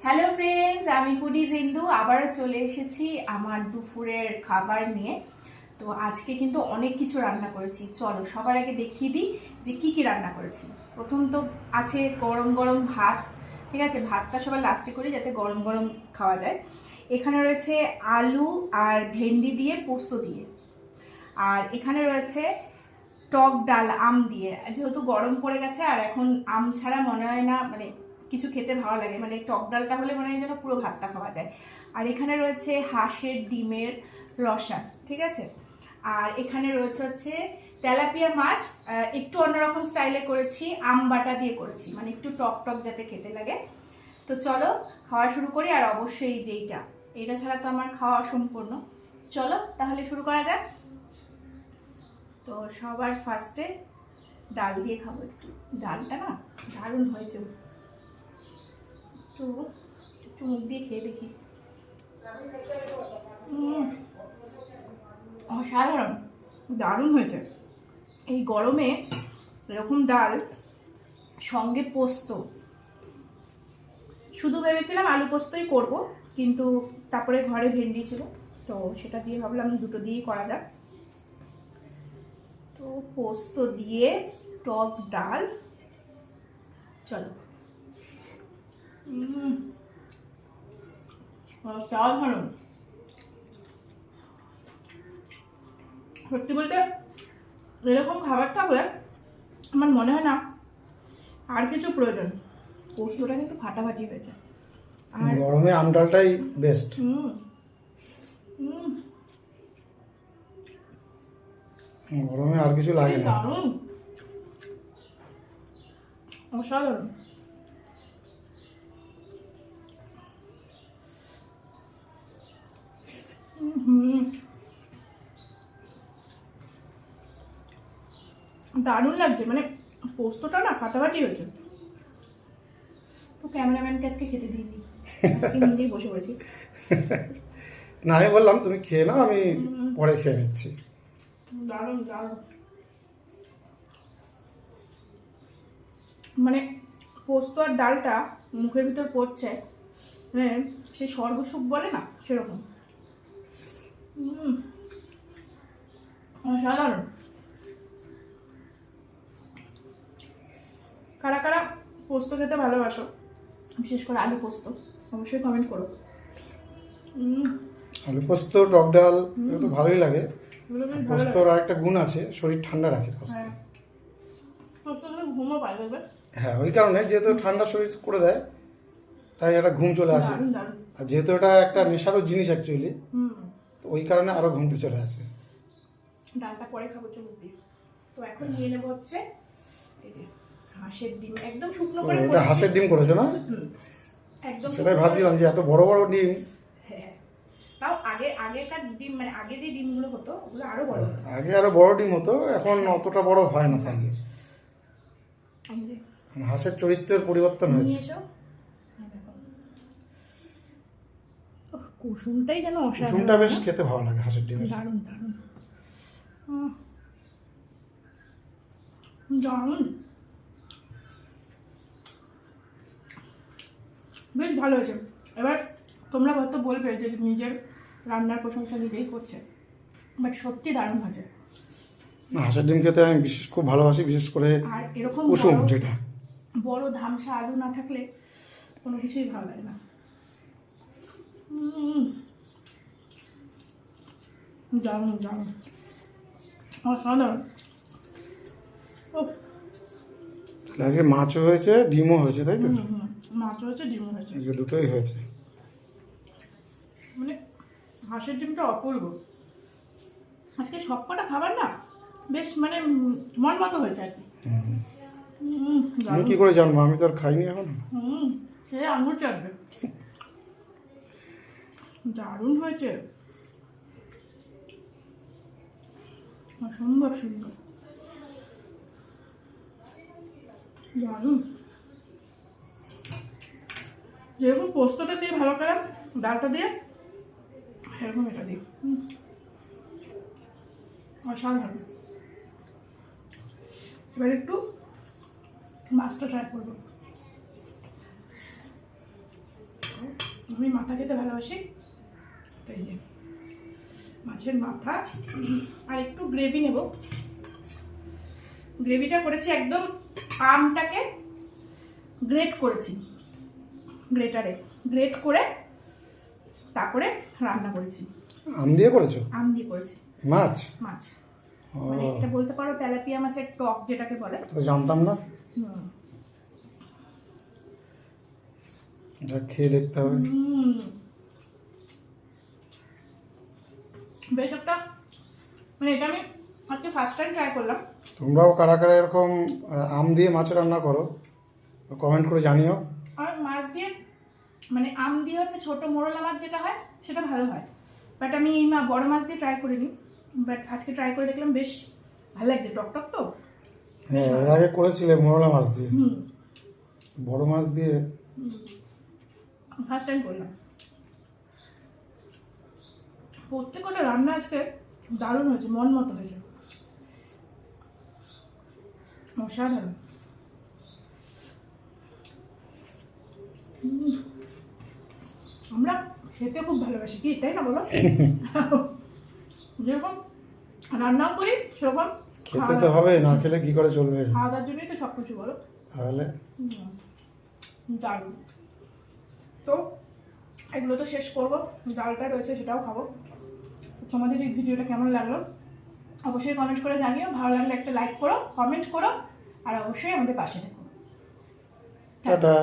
Hello friends, আমি foodies Hindu আবারও চলে এসেছি আমার দুপুরের খাবার নিয়ে। তো আজকে কিন্তু অনেক কিছু রান্না করেছি। চলো সবার আগে দেখিয়ে দিই যে কি কি রান্না করেছি। প্রথম তো আছে গরম গরম ভাত। ঠিক আছে, ভাতটা সবার লাস্টে করি যাতে গরম গরম খাওয়া যায়। এখানে রয়েছে আলু আর ভেন্ডি দিয়ে পোস্ত দিয়ে। আর এখানে রয়েছে টক ডাল আম দিয়ে। যেহেতু গরম পড়ে গেছে আর এখন আম ছাড়া মনে হয় না মানে কিছু খেতে ভালো লাগে, মানে টক ডালটা হলে মনে হয় যেন পুরো ভাতটা খাওয়া যায়। আর এখানে রয়েছে হাঁসের ডিমের রসা। ঠিক আছে, আর এখানে রয়েছে হচ্ছে তেলাপিয়া মাছ। একটু অন্যরকম স্টাইলে করেছি, আম বাটা দিয়ে করেছি, মানে একটু টক টক যাতে খেতে লাগে। তো চলো খাওয়া শুরু করি। আর অবশ্যই যেইটা এটা ছাড়া তো আমার খাওয়া অসম্পূর্ণ। চলো তাহলে শুরু করা যাক। তো সবার ফার্স্টে ডাল দিয়ে খাবো। একটু ডালটা না দারুণ হয়েছে। একটু মুখ দিয়ে খেয়ে দেখি। অসাধারণ, দারুণ হয়েছে। এই গরমে এরকম ডাল সঙ্গে পোস্ত, শুধু ভেবেছিলাম আলু পোস্তই করব, কিন্তু তারপরে ঘরে ভেন্ডি ছিল, তো সেটা দিয়ে ভাবলাম দুটো দিয়েই করা যাক। তো পোস্ত দিয়ে টক ডাল, চলো। অসাধারণ, সত্যি বলতে এরকম খাবার থাকলে আমার মনে হয় না আর কিছু প্রয়োজন। পোস্তটা কিন্তু ফাটাফাটি হয়েছে। আর গরমে আম ডালটাই বেস্ট। গরমে আর কিছু লাগে না। দারুণ, অসাধারণ। দারুণ লাগছে, মানে পোস্তটা না ফাটাফাটি হয়েছে। তো ক্যামেরাম্যানকে আজকে খেতে দিইনি, আজকে নিজেই বসে পড়েছি। না, আমি বললাম তুমি খেয়ে নাও, আমি পরে খেয়ে নিচ্ছি। দারুণ দারুণ, মানে পোস্ত আর ডালটা মুখের ভিতর পড়ছে, মানে সেই স্বর্গসুখ বলে না সেরকম। অসাধারণ। কারা কারা পোস্ত খেতে ভালোবাসো, বিশেষ করে আলু পোস্ত, অবশ্যই কমেন্ট করো। আলু পোস্ত, টক ডাল এগুলো তো ভালোই লাগে। এগুলো বেশ ভালো পোস্তর লাগে। আরেকটা গুণ আছে, শরীর ঠান্ডা রাখে পোস্ত। হ্যাঁ, পোস্ত খেলে ঘুমও পায় দেখবে। হ্যাঁ, ওই কারণে যেহেতু ঠান্ডা শরীর করে দেয়, তাই একটা ঘুম চলে আসে। দারুণ দারুণ। আর যেহেতু এটা একটা নেশারও জিনিস অ্যাকচুয়ালি, তো ওই কারণে আরও ঘুমটা চলে আসে। ডালটা পরে খাবো চুমুক দিয়ে। তো এখন নিয়ে নেবো হচ্ছে এই যে হাঁসের ডিম, একদম শুকনো করে এটা করেছি। হাঁসের ডিম করেছো না? একদম সেটাই শুকনো ভাবছিলাম যে এত বড় বড় ডিম। হ্যাঁ, তাও আগেকার ডিম, মানে আগে যে ডিমগুলো হতো ওগুলো আরো বড় হতো। আগে আরো বড় ডিম হতো, এখন অতটা বড় হয় না সাইজে। এই যে হাঁসের চরিত্রের পরিবর্তন হয়েছে। নিয়ে এসো। এই দেখো। ওহ, কুসুমটাই যেন অসাধারণ। কুসুমটা বেশ না? খেতে ভালো লাগে হাঁসের ডিমের। দারুণ দারুণ। দারুণ, বেশ ভালো হয়েছে। এবার তোমরা হয়তো বলবে যে নিজের রান্নার প্রশংসা নিজেই করছে, বাট সত্যি দারুণ হয়েছে। না, হাঁসের ডিম খেতে আমি খুব ভালোবাসি, বিশেষ করে আর এরকম কুসুম যেটা। বড় ধামসা আলু না থাকলে কোনো কিছুই ভালো লাগে না। দারুণ দারুণ, অসাধারণ। ও, তাহলে আজকে মাছও হয়েছে, ডিমও হয়েছে, তাই তো? মাছ হয়েছে, ডিম হয়েছে, আজকে দুটোই হয়েছে। মানে হাঁসের ডিমটা অপূর্ব। আজকে সবকটা খাবার না বেশ মানে মন মতো হয়েছে আর কি। আমি কি করে জানবো, আমি তো আর খাইনি এখন। সে আঙুর চাটবে। দারুণ হয়েছে, অসম্ভব সুন্দর, দারুণ। যেরকম পোস্তটা দিয়ে ভালো করে ডালটা দিয়ে, এরকম এটা দিয়ে অসাধারণ। এবার একটু মাছটা ট্রাই করবো। আমি মাথা খেতে ভালোবাসি, তো এই যে মাছের মাথা আর একটু গ্রেভি নেব। গ্রেভিটা করেছি একদম আমটাকে গ্রেট করেছি, গ্রেটারে গ্রেট করে তারপরে রান্না করেছি। আম দিয়ে করেছো? আম দিয়ে করেছি মাছ? মাছ, ও, মানে এটা বলতে পারো তেলাপিয়া মাছের টক যেটাকে বলে। এটা তো জানতাম না, হুম। এটা খেয়ে দেখতে হবে। বেশ একটা, মানে এটা আমি আজকে ফার্স্ট টাইম ট্রাই করলাম। তোমরাও কারা কারা এরকম আম দিয়ে মাছ রান্না করো কমেন্ট করে জানিও। আর মাছ দিয়ে, মানে আম দিয়ে হচ্ছে ছোট মোরলা মাছ যেটা হয় সেটা ভালো হয়, বাট আমি এই বড় মাছ দিয়ে ট্রাই করিনি, বাট আজকে ট্রাই করে দেখলাম বেশ ভালো লাগছে, টক টক তো। হ্যাঁ, এর আগে করেছিলে মোরলা মাছ দিয়ে, হুম, বড় মাছ দিয়ে ফার্স্ট টাইম করলাম। প্রত্যেকটা রান্না আজকে দারুণ হয়েছে, মন মতো হয়েছে, অসাধারণ। আমরা খেতে খুব ভালোবাসি, কি তাই না বলো? যেরকম রান্নাও করি সেরকম খেতে তো হবে, না খেলে কি করে চলবে? খাওয়া দাওয়ার জন্যই তো সব কিছু বলো। তাহলে দারুণ। তো এগুলো তো শেষ করবো, ডালটা রয়েছে সেটাও খাবো। তোমাদের এই ভিডিওটা কেমন লাগলো অবশ্যই কমেন্ট করে জানিও, ভালো লাগলে একটা লাইক করো, কমেন্ট করো, আর অবশ্যই আমাদের পাশে থেকো। টাটা।